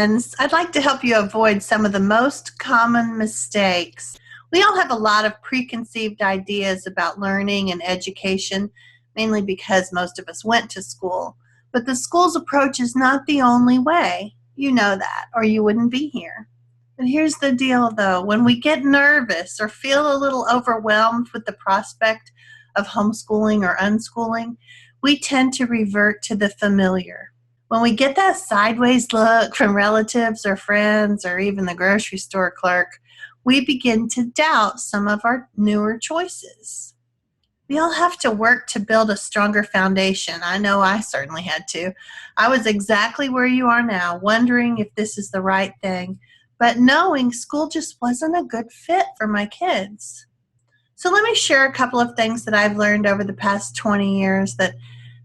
friends. I'd like to help you avoid some of the most common mistakes. We all have a lot of preconceived ideas about learning and education, mainly because most of us went to school. But the school's approach is not the only way. You know that, or you wouldn't be here. But here's the deal, though. When we get nervous or feel a little overwhelmed with the prospect of homeschooling or unschooling, we tend to revert to the familiar. When we get that sideways look from relatives or friends or even the grocery store clerk, we begin to doubt some of our newer choices. We all have to work to build a stronger foundation. I know I certainly had to. I was exactly where you are now, wondering if this is the right thing, but knowing school just wasn't a good fit for my kids. So let me share a couple of things that I've learned over the past 20 years that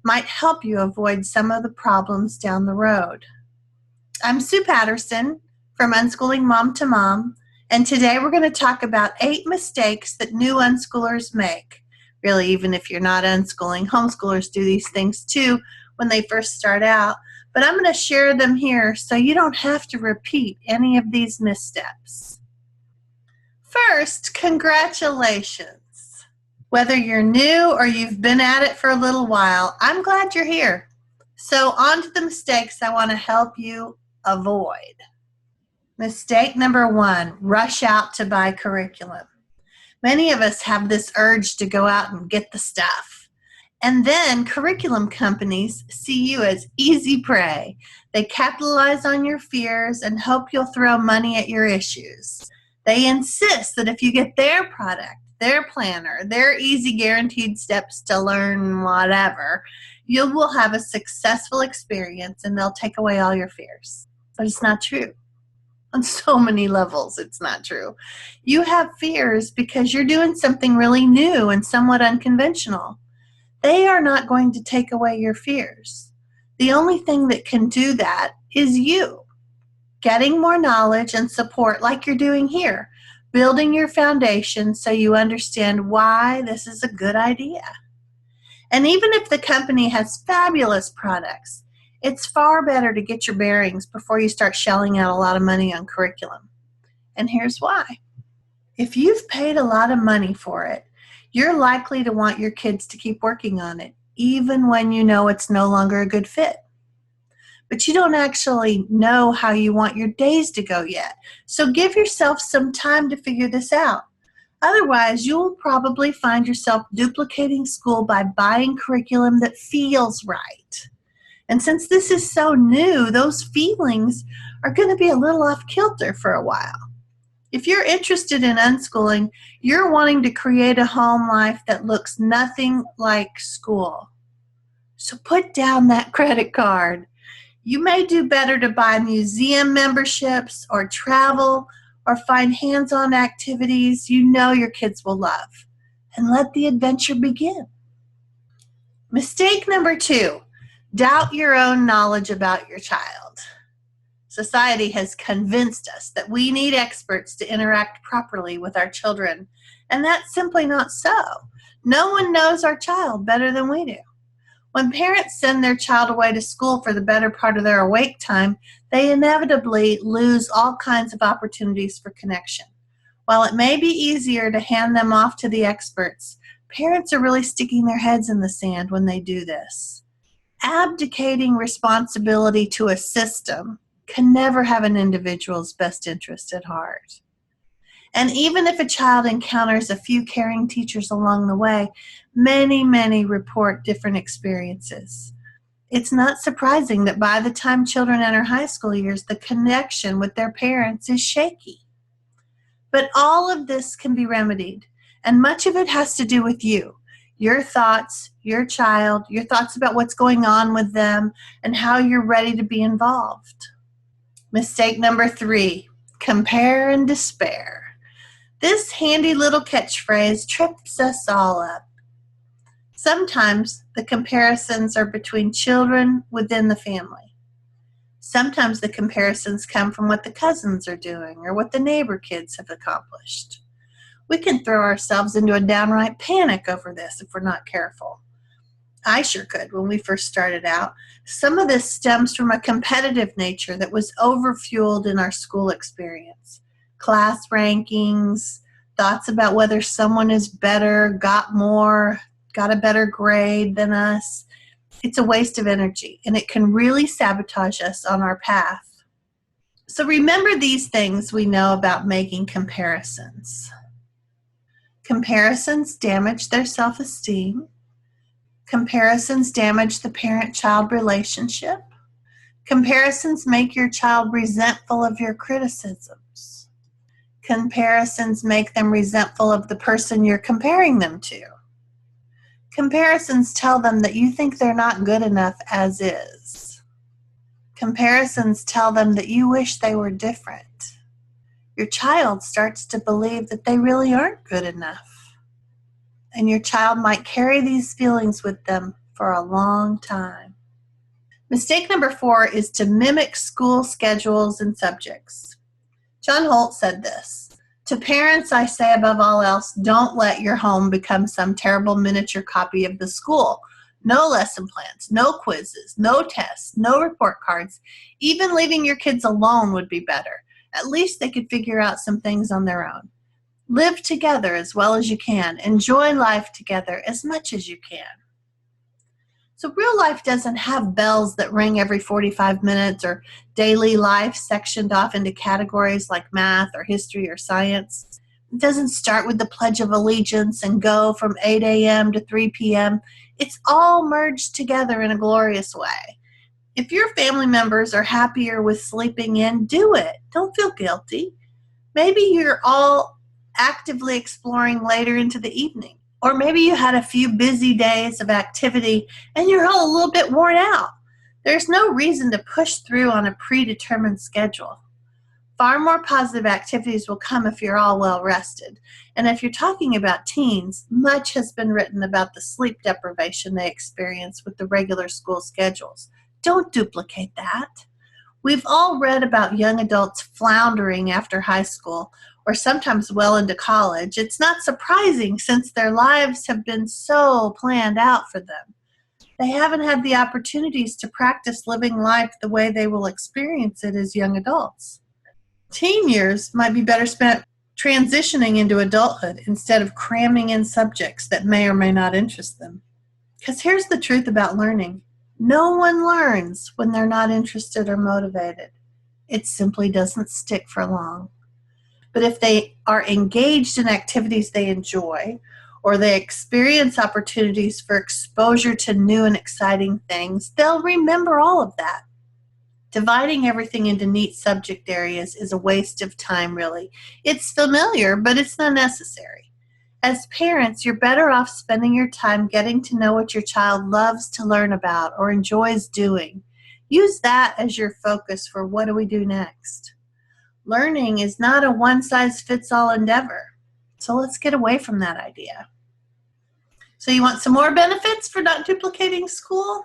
might help you avoid some of the problems down the road. I'm Sue Patterson from Unschooling Mom2Mom, and today we're going to talk about 8 mistakes that new unschoolers make. Really, even if you're not unschooling, homeschoolers do these things too when they first start out, but I'm going to share them here so you don't have to repeat any of these missteps. First, congratulations. Whether you're new or you've been at it for a little while, I'm glad you're here. So on to the mistakes I want to help you avoid. Mistake number 1, rush out to buy curriculum. Many of us have this urge to go out and get the stuff. And then curriculum companies see you as easy prey. They capitalize on your fears and hope you'll throw money at your issues. They insist that if you get their product, their planner, their easy guaranteed steps to learn whatever, you will have a successful experience and they'll take away all your fears. But it's not true. On so many levels, it's not true. You have fears because you're doing something really new and somewhat unconventional. They are not going to take away your fears. The only thing that can do that is you. Getting more knowledge and support like you're doing here. Building your foundation so you understand why this is a good idea. And even if the company has fabulous products, it's far better to get your bearings before you start shelling out a lot of money on curriculum. And here's why. If you've paid a lot of money for it, you're likely to want your kids to keep working on it, even when you know it's no longer a good fit. But you don't actually know how you want your days to go yet. So give yourself some time to figure this out. Otherwise, you'll probably find yourself duplicating school by buying curriculum that feels right. And since this is so new, those feelings are going to be a little off kilter for a while. If you're interested in unschooling, you're wanting to create a home life that looks nothing like school. So put down that credit card. You may do better to buy museum memberships or travel or find hands-on activities you know your kids will love, and let the adventure begin. Mistake number 2, doubt your own knowledge about your child. Society has convinced us that we need experts to interact properly with our children, and that's simply not so. No one knows our child better than we do. When parents send their child away to school for the better part of their awake time, they inevitably lose all kinds of opportunities for connection. While it may be easier to hand them off to the experts, parents are really sticking their heads in the sand when they do this. Abdicating responsibility to a system can never have an individual's best interest at heart. And even if a child encounters a few caring teachers along the way, many report different experiences. It's not surprising that by the time children enter high school years, the connection with their parents is shaky. But all of this can be remedied, and much of it has to do with you. Your thoughts, your child, your thoughts about what's going on with them, and how you're ready to be involved. Mistake number 3, compare and despair. This handy little catchphrase trips us all up. Sometimes the comparisons are between children within the family. Sometimes the comparisons come from what the cousins are doing or what the neighbor kids have accomplished. We can throw ourselves into a downright panic over this if we're not careful. I sure could when we first started out. Some of this stems from a competitive nature that was overfueled in our school experience. Class rankings, thoughts about whether someone is better, got more, got a better grade than us. It's a waste of energy, and it can really sabotage us on our path. So remember these things we know about making comparisons. Comparisons damage their self-esteem. Comparisons damage the parent-child relationship. Comparisons make your child resentful of your criticisms. Comparisons make them resentful of the person you're comparing them to. Comparisons tell them that you think they're not good enough as is. Comparisons tell them that you wish they were different. Your child starts to believe that they really aren't good enough. And your child might carry these feelings with them for a long time. Mistake number 4 is to mimic school schedules and subjects. John Holt said this: "To parents, I say above all else, don't let your home become some terrible miniature copy of the school. No lesson plans, no quizzes, no tests, no report cards. Even leaving your kids alone would be better. At least they could figure out some things on their own. Live together as well as you can. Enjoy life together as much as you can." So real life doesn't have bells that ring every 45 minutes or daily life sectioned off into categories like math or history or science. It doesn't start with the Pledge of Allegiance and go from 8 a.m. to 3 p.m. It's all merged together in a glorious way. If your family members are happier with sleeping in, do it. Don't feel guilty. Maybe you're all actively exploring later into the evening. Or maybe you had a few busy days of activity and you're all a little bit worn out. There's no reason to push through on a predetermined schedule. Far more positive activities will come if you're all well rested. And if you're talking about teens, much has been written about the sleep deprivation they experience with the regular school schedules. Don't duplicate that. We've all read about young adults floundering after high school, or sometimes well into college. It's not surprising since their lives have been so planned out for them. They haven't had the opportunities to practice living life the way they will experience it as young adults. Teen years might be better spent transitioning into adulthood instead of cramming in subjects that may or may not interest them. Because here's the truth about learning. No one learns when they're not interested or motivated. It simply doesn't stick for long. But if they are engaged in activities they enjoy, or they experience opportunities for exposure to new and exciting things, they'll remember all of that. Dividing everything into neat subject areas is a waste of time, really. It's familiar, but it's not necessary. As parents, you're better off spending your time getting to know what your child loves to learn about or enjoys doing. Use that as your focus for what do we do next. Learning is not a one-size-fits-all endeavor, so let's get away from that idea. So you want some more benefits for not duplicating school?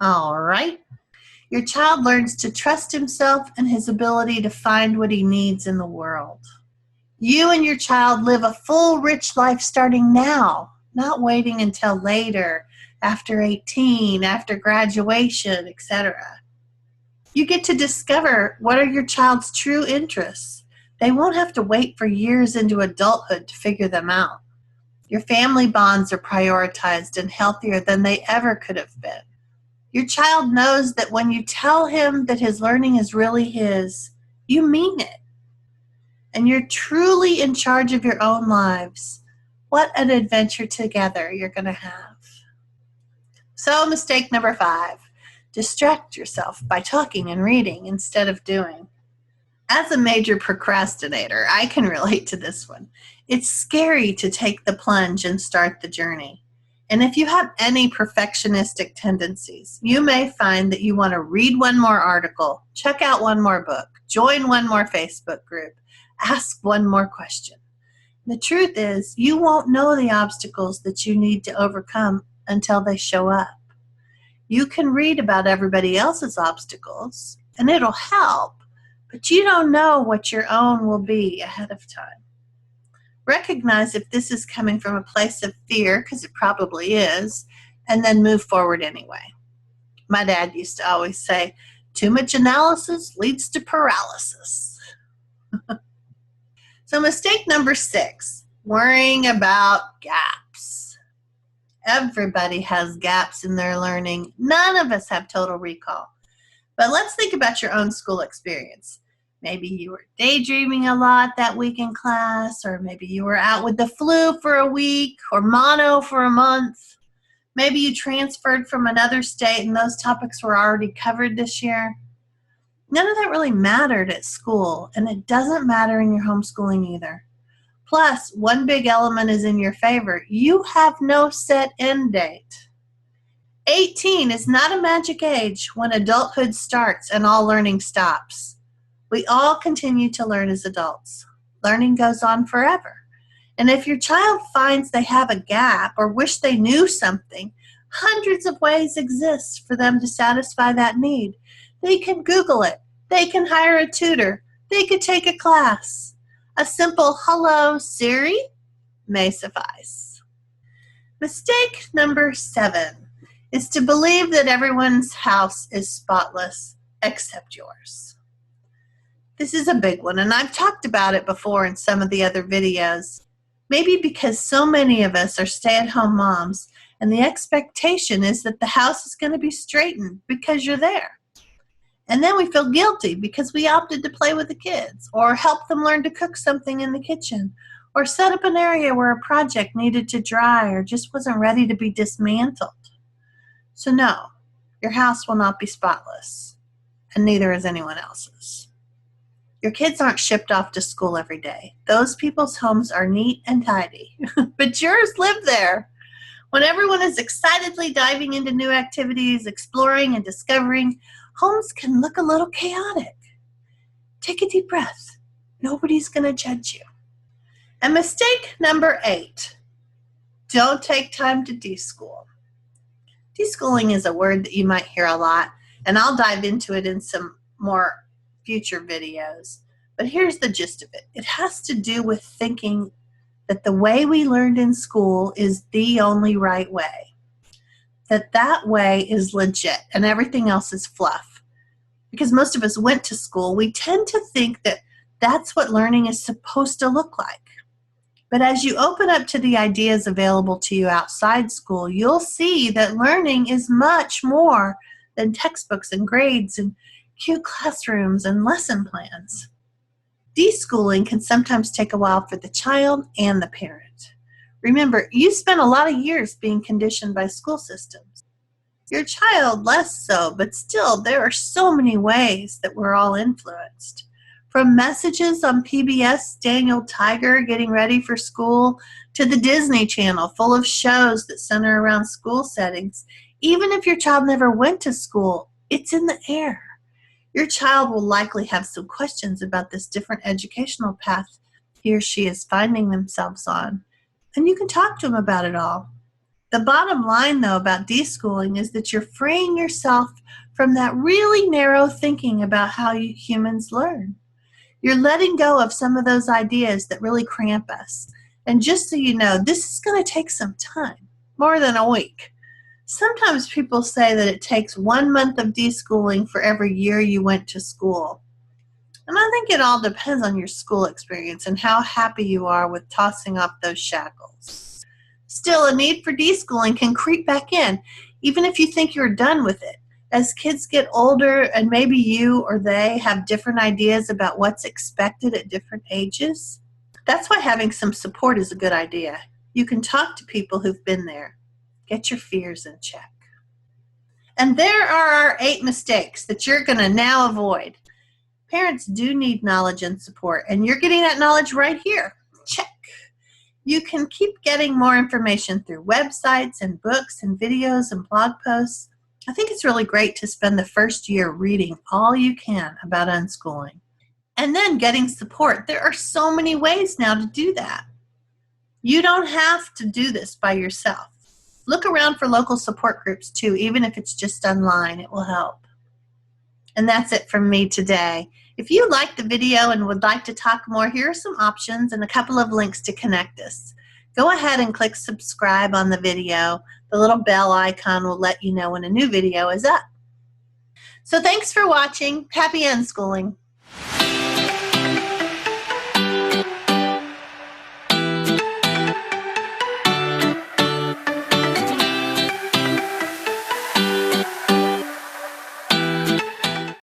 All right. Your child learns to trust himself and his ability to find what he needs in the world. You and your child live a full, rich life starting now, not waiting until later, after 18, after graduation, etc. You get to discover what are your child's true interests. They won't have to wait for years into adulthood to figure them out. Your family bonds are prioritized and healthier than they ever could have been. Your child knows that when you tell him that his learning is really his, you mean it. And you're truly in charge of your own lives. What an adventure together you're going to have. So, mistake number 5, distract yourself by talking and reading instead of doing. As a major procrastinator, I can relate to this one. It's scary to take the plunge and start the journey. And if you have any perfectionistic tendencies, you may find that you want to read one more article, check out one more book, join one more Facebook group, ask one more question. The truth is, you won't know the obstacles that you need to overcome until they show up. You can read about everybody else's obstacles, and it'll help, but you don't know what your own will be ahead of time. Recognize if this is coming from a place of fear, because it probably is. and then move forward anyway. My dad used to always say, too much analysis leads to paralysis. So mistake number 6, worrying about gaps. Everybody has gaps in their learning. None of us have total recall. But let's think about your own school experience. Maybe you were daydreaming a lot that week in class, or maybe you were out with the flu for a week, or mono for a month. Maybe you transferred from another state and those topics were already covered this year. None of that really mattered at school, and it doesn't matter in your homeschooling either. Plus, one big element is in your favor. You have no set end date. 18 is not a magic age when adulthood starts and all learning stops. We all continue to learn as adults. Learning goes on forever. And if your child finds they have a gap or wish they knew something, hundreds of ways exist for them to satisfy that need. They can Google it. They can hire a tutor. They could take a class. A simple "Hello, Siri" may suffice. Mistake number 7 is to believe that everyone's house is spotless except yours. This is a big one, and I've talked about it before in some of the other videos. Maybe because so many of us are stay-at-home moms, and the expectation is that the house is going to be straightened because you're there. And then we feel guilty because we opted to play with the kids, or help them learn to cook something in the kitchen, or set up an area where a project needed to dry or just wasn't ready to be dismantled. So no, your house will not be spotless, and neither is anyone else's. Your kids aren't shipped off to school every day. Those people's homes are neat and tidy, but yours live there. When everyone is excitedly diving into new activities, exploring and discovering, homes can look a little chaotic. Take a deep breath. Nobody's going to judge you. And mistake number 8, don't take time to deschool. Deschooling is a word that you might hear a lot, and I'll dive into it in some more future videos. But here's the gist of it. It has to do with thinking that the way we learned in school is the only right way. That way is legit and everything else is fluff. Because most of us went to school, we tend to think that that's what learning is supposed to look like. But as you open up to the ideas available to you outside school, you'll see that learning is much more than textbooks and grades and cute classrooms and lesson plans. Deschooling can sometimes take a while for the child and the parent. Remember, you spent a lot of years being conditioned by school systems. Your child less so, but still there are so many ways that we're all influenced. From messages on PBS Daniel Tiger getting ready for school to the Disney Channel full of shows that center around school settings. Even if your child never went to school, it's in the air. Your child will likely have some questions about this different educational path he or she is finding themselves on, and you can talk to them about it all. The bottom line, though, about deschooling is that you're freeing yourself from that really narrow thinking about how humans learn. You're letting go of some of those ideas that really cramp us. And just so you know, this is going to take some time, more than a week. Sometimes people say that it takes 1 month of deschooling for every year you went to school. And I think it all depends on your school experience and how happy you are with tossing off those shackles. Still, a need for deschooling can creep back in, even if you think you're done with it. As kids get older and maybe you or they have different ideas about what's expected at different ages, that's why having some support is a good idea. You can talk to people who've been there. Get your fears in check. And there are our 8 mistakes that you're going to now avoid. Parents do need knowledge and support, and you're getting that knowledge right here. Check. You can keep getting more information through websites and books and videos and blog posts. I think it's really great to spend the first year reading all you can about unschooling. And then getting support. There are so many ways now to do that. You don't have to do this by yourself. Look around for local support groups too, even if it's just online, it will help. And that's it from me today. If you liked the video and would like to talk more, here are some options and a couple of links to connect us. go ahead and click subscribe on the video. The little bell icon will let you know when a new video is up. So thanks for watching. Happy unschooling.